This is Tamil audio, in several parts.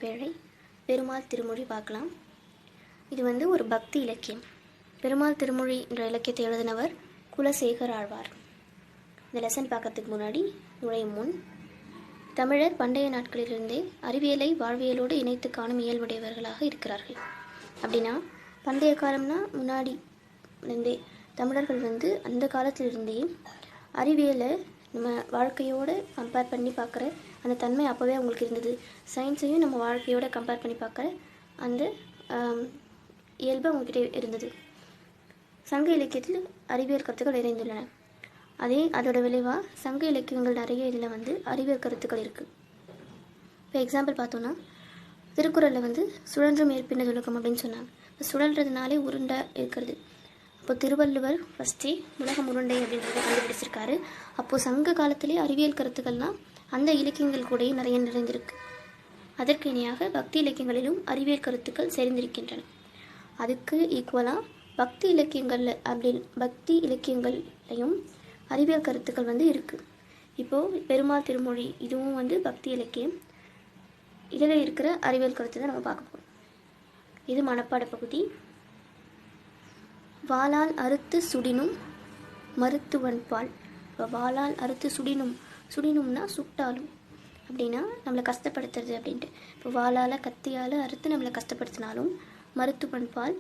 பேழை பெருமாள் திருமொழி பார்க்கலாம். இது வந்து ஒரு பக்தி இலக்கியம். பெருமாள் திருமொழி என்ற இலக்கியத்தை எழுதினவர் குலசேகர ஆழ்வார். இந்த லெசன் பார்க்கறதுக்கு முன்னாடி நுழையும் முன், தமிழர் பண்டைய நாட்களிலிருந்தே அறிவியலை வாழ்வியலோடு இணைத்து காணும் இயல்புடையவர்களாக இருக்கிறார்கள். அப்படின்னா பண்டைய காலம்னா முன்னாடி இருந்தே தமிழர்கள் வந்து அந்த காலத்திலிருந்தே அறிவியலை நம்ம வாழ்க்கையோடு கம்பேர் பண்ணி பார்க்குற அந்த தன்மை அப்போவே அவங்களுக்கு இருந்தது. சயின்ஸையும் நம்ம வாழ்க்கையோடு கம்பேர் பண்ணி பார்க்குற அந்த இயல்பு அவங்கக்கிட்ட இருந்தது. சங்க இலக்கியத்தில் அறிவியல் கருத்துக்கள் நிறைந்துள்ளன. அதோட விளைவாக சங்க இலக்கியங்கள் நிறைய இதில் வந்து அறிவியல் கருத்துக்கள் இருக்குது. இப்போ எக்ஸாம்பிள் பார்த்தோன்னா, திருக்குறளில் வந்து சுழன்றும் ஏற்பின துலக்கம் அப்படின்னு சொன்னாங்க. இப்போ சுழல்றதுனாலே உருண்டை இருக்கிறது. அப்போ திருவள்ளுவர் ஃபஸ்ட்டே உலகம் உருண்டை அப்படின்றத கண்டுபிடிச்சிருக்காரு. அப்போது சங்க காலத்திலே அறிவியல் கருத்துக்கள்லாம் அந்த இலக்கியங்கள் கூடயே நிறைய நிறைந்திருக்கு. அதற்கு இணையாக பக்தி இலக்கியங்களிலும் அறிவியல் கருத்துக்கள் சேர்ந்திருக்கின்றன. அதுக்கு ஈக்குவலாக பக்தி இலக்கியங்கள்லையும் அறிவியல் கருத்துக்கள் வந்து இருக்குது. இப்போது பெருமாள் திருமொழி இதுவும் வந்து பக்தி இலக்கியம். இதில் இருக்கிற அறிவியல் கருத்தை தான் நம்ம பார்க்க போகிறோம். இது மனப்பாட பகுதி. வாளால் அறுத்து சுடினும் மருத்துவன்பால். இப்போ வாளால் அறுத்து சுடினும்னா சுட்டாலும் அப்படின்னா நம்மளை கஷ்டப்படுத்துறது அப்படின்ட்டு. இப்போ வாளால் கத்தியால் அறுத்து நம்மளை கஷ்டப்படுத்தினாலும் மருத்துவன்பால்,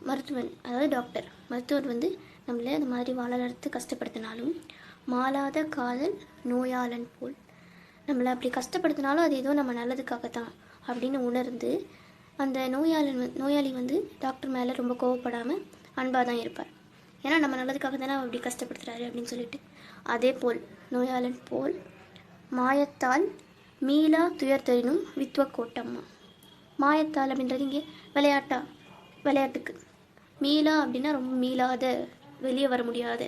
மருத்துவன் அதாவது டாக்டர், மருத்துவர் வந்து நம்மளை அந்த மாதிரி வாளால் அறுத்து கஷ்டப்படுத்தினாலும் மாளாத காதல் நோயாளன் போல். நம்மளை அப்படி கஷ்டப்படுத்தினாலும் அது ஏதோ நம்ம நல்லதுக்காகத்தான் அப்படின்னு உணர்ந்து அந்த நோயாளி வந்து டாக்டர் மேலே ரொம்ப கோவப்படாமல் அன்பாக தான் இருப்பார். ஏன்னா நம்ம நல்லதுக்காக தானே அப்படி கஷ்டப்படுத்துகிறாரு அப்படின்னு சொல்லிட்டு. அதே போல் நோயாளன் போல் மாயத்தால் மீளா துயர்தரினும் வித்வ கோட்டம்மா. மாயத்தால் அப்படின்றது இங்கே விளையாட்டுக்கு. மீளா அப்படின்னா ரொம்ப மீளாத, வெளியே வர முடியாத,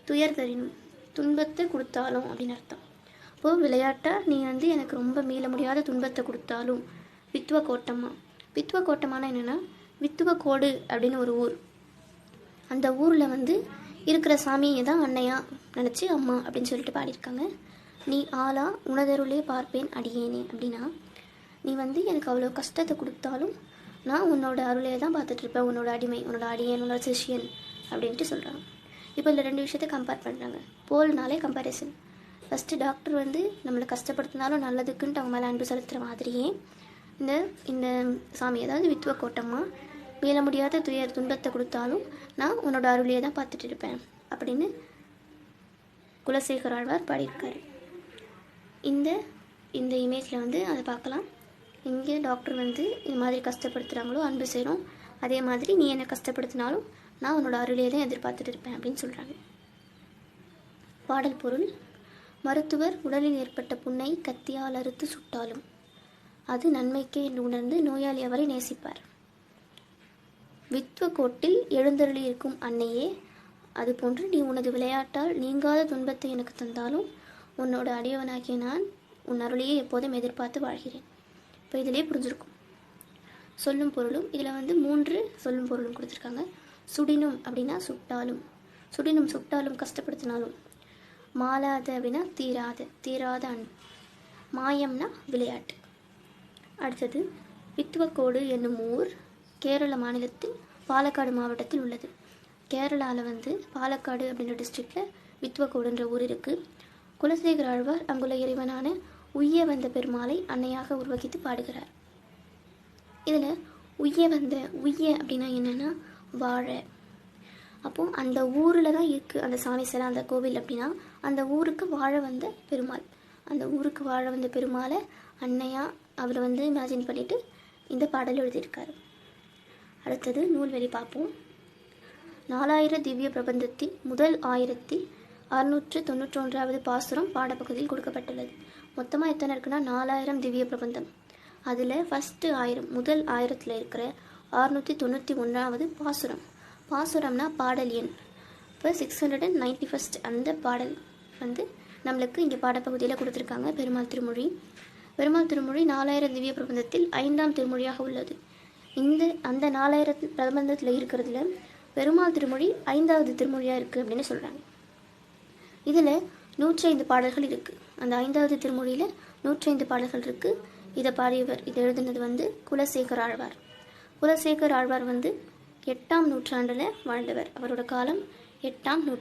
துயர்தரினும் துன்பத்தை கொடுத்தாலும் அப்படின்னு அர்த்தம். அப்போது விளையாட்டாக நீ வந்து எனக்கு ரொம்ப மீள முடியாத துன்பத்தை கொடுத்தாலும் வித்வ கோட்டம்மா. வித்வ கோட்டமான என்னென்னா, வித்துவ கோடு அப்படின்னு ஒரு ஊர். அந்த ஊரில் வந்து இருக்கிற சாமியை தான் அன்னையா நினச்சி அம்மா அப்படின்னு சொல்லிட்டு பாடியிருக்காங்க. நீ ஆளா உனதருளே பார்ப்பேன் அடியேனே அப்படின்னா, நீ வந்து எனக்கு அவ்வளோ கஷ்டத்தை கொடுத்தாலும் நான் உன்னோட அருளையை தான் பார்த்துட்ருப்பேன், உன்னோட அடிமை, உன்னோட அடியேன், உன்னோட சிஷியன் அப்படின்ட்டு சொல்கிறாங்க. இப்போ இதில் ரெண்டு விஷயத்தை கம்பேர் பண்ணுறாங்க. போல்னாலே கம்பேரிசன். ஃபஸ்ட்டு டாக்டர் வந்து நம்மளை கஷ்டப்படுத்தினாலும் நல்லதுக்குன்ட்டு அவங்க மேலே அன்பு செலுத்துகிற மாதிரியே இந்த சாமி, அதாவது வித்துவ கோட்டம்மா, மீள முடியாத துன்பத்தை கொடுத்தாலும் நான் உன்னோட அருளையை தான் பார்த்துட்டு இருப்பேன் அப்படின்னு குலசேகர ஆழ்வார் பாடியிருக்காரு. இந்த இமேஜில் வந்து அதை பார்க்கலாம். இங்கே டாக்டர் வந்து இந்த மாதிரி கஷ்டப்படுத்துகிறாங்களோ அன்பு செய்கிறோம், அதே மாதிரி நீ என்னை கஷ்டப்படுத்தினாலும் நான் உன்னோட அருளையை தான் எதிர்பார்த்துட்டு இருப்பேன் அப்படின்னு சொல்கிறாங்க. பாடல் பொருள்: மருத்துவர் உடலில் ஏற்பட்ட புண்ணை கத்தியால் அறுத்து சுட்டாலும் அது நன்மைக்கே என்று உணர்ந்து நோயாளி அவரை நேசிப்பார். வித்வ கோட்டில் எழுந்தருளி இருக்கும் அன்னையே, அதுபோன்று நீ உனது விளையாட்டால் நீங்காத துன்பத்தை எனக்கு தந்தாலும் உன்னோட அடியவனாகிய நான் உன் அருளையே எப்போதும் எதிர்பார்த்து வாழ்கிறேன். இப்போ இதிலே புரிஞ்சிருக்கும் சொல்லும் பொருளும். இதில் வந்து 3 சொல்லும் பொருளும் கொடுத்துருக்காங்க. சுடினும் அப்படின்னா சுட்டாலும் கஷ்டப்படுத்தினாலும். மாளாத அப்படின்னா தீராத அன்பு. மாயம்னா விளையாட்டு. அடுத்தது, வித்துவக்கோடு என்னும் ஊர் கேரள மாநிலத்தில் பாலக்காடு மாவட்டத்தில் உள்ளது. கேரளாவில் வந்து பாலக்காடு அப்படின்ற டிஸ்ட்ரிக்டில் வித்துவக்கோடுன்ற ஊர் இருக்குது. குலசேகர ஆழ்வார் அங்குள்ள இறைவனான உய்ய வந்த பெருமாளை அன்னையாக உருவகித்து பாடுகிறார். இதில் உய்ய அப்படின்னா என்னென்னா வாழை. அப்போது அந்த ஊரில் தான் இருக்குது அந்த சாமி சிலை, அந்த கோவில். அப்படின்னா அந்த ஊருக்கு வாழ வந்த பெருமாள், அந்த ஊருக்கு வாழ வந்த பெருமாளை அன்னையாக அவர் வந்து இமேஜின் பண்ணிவிட்டு இந்த பாடல் எழுதியிருக்காரு. அடுத்தது நூல்வெளி பார்ப்போம். 4000 திவ்ய பிரபந்தத்தில் முதல் 1691வது பாசுரம் பாடப்பகுதியில் கொடுக்கப்பட்டுள்ளது. மொத்தமாக எத்தனை இருக்குன்னா 4000 திவ்ய பிரபந்தம். அதில் ஃபஸ்ட்டு 1000, முதல் 1000ல் இருக்கிற 691வது பாசுரம்னா பாடல் எண். இப்போ 691 அந்த பாடல் வந்து நம்மளுக்கு இங்கே பாடப்பகுதியில் கொடுத்துருக்காங்க. பெருமாள் திருமொழி 4000 திவ்ய பிரபந்தத்தில் 5ஆம் திருமொழியாக உள்ளது. அந்த 4000 பிரபந்தத்தில் இருக்கிறதுல பெருமாள் திருமொழி 5வது திருமொழியாக இருக்குது அப்படின்னு சொல்கிறாங்க. இதில் 105 பாடல்கள் இருக்குது. அந்த 5வது திருமொழியில் 105 பாடல்கள் இருக்குது. இதை பாடியவர், இதை எழுதினது வந்து குலசேகர ஆழ்வார். குலசேகர ஆழ்வார் வந்து 8ஆம் நூற்றாண்டில் வாழ்ந்தவர். அவரோட காலம் 8ஆம் நூற்றாண்டு.